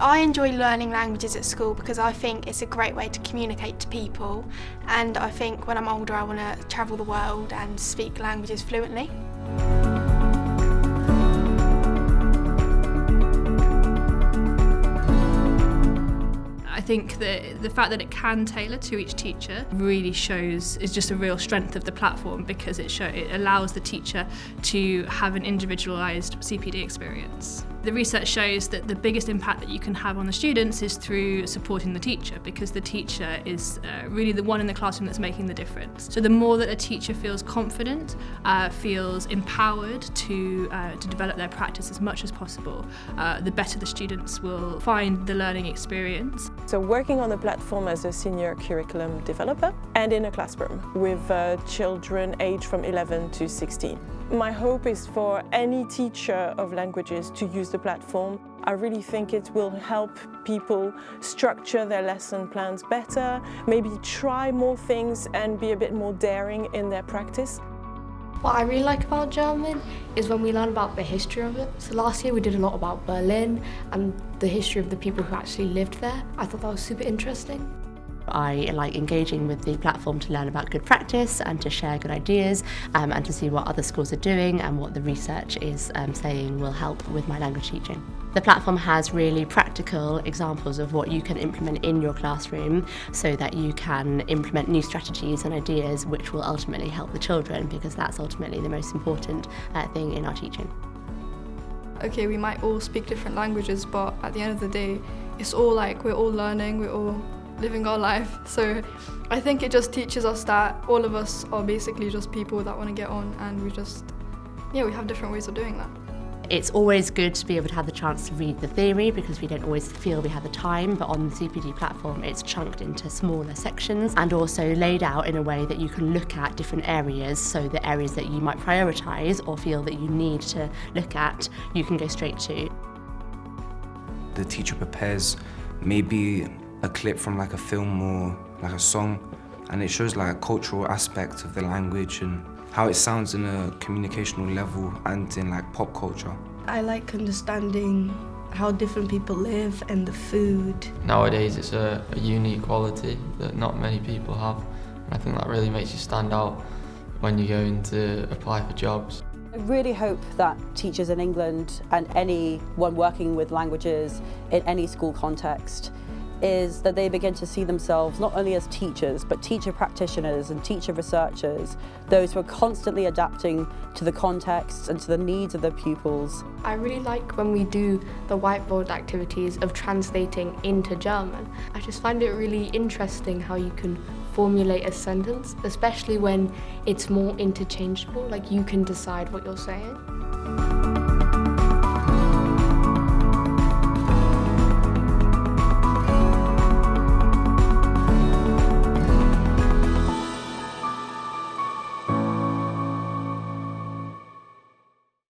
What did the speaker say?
I enjoy learning languages at school because I think it's a great way to communicate to people, and I think when I'm older I want to travel the world and speak languages fluently. I think that the fact that it can tailor to each teacher really is just a real strength of the platform, because it allows the teacher to have an individualised CPD experience. The research shows that the biggest impact that you can have on the students is through supporting the teacher, because the teacher is really the one in the classroom that's making the difference. So the more that a teacher feels confident, feels empowered to develop their practice as much as possible, the better the students will find the learning experience. So working on the platform as a senior curriculum developer and in a classroom with children aged from 11 to 16. My hope is for any teacher of languages to use the platform. I really think it will help people structure their lesson plans better, maybe try more things and be a bit more daring in their practice. What I really like about German is when we learn about the history of it. So last year we did a lot about Berlin and the history of the people who actually lived there. I thought that was super interesting. I like engaging with the platform to learn about good practice and to share good ideas and to see what other schools are doing and what the research is saying will help with my language teaching. The platform has really practical examples of what you can implement in your classroom so that you can implement new strategies and ideas which will ultimately help the children, because that's ultimately the most important thing in our teaching. Okay, we might all speak different languages, but at the end of the day, it's all like we're all learning, we're all living our life. So I think it just teaches us that all of us are basically just people that want to get on, and we have different ways of doing that. It's always good to be able to have the chance to read the theory, because we don't always feel we have the time, but on the CPD platform it's chunked into smaller sections and also laid out in a way that you can look at different areas, so the areas that you might prioritise or feel that you need to look at, you can go straight to. The teacher prepares maybe a clip from like a film or like a song, and it shows like a cultural aspect of the language and how it sounds in a communicational level and in like pop culture. I like understanding how different people live and the food. Nowadays it's a unique quality that not many people have, and I think that really makes you stand out when you're going to apply for jobs. I really hope that teachers in England and anyone working with languages in any school context is that they begin to see themselves not only as teachers, but teacher practitioners and teacher researchers, those who are constantly adapting to the context and to the needs of their pupils. I really like when we do the whiteboard activities of translating into German. I just find it really interesting how you can formulate a sentence, especially when it's more interchangeable, like you can decide what you're saying.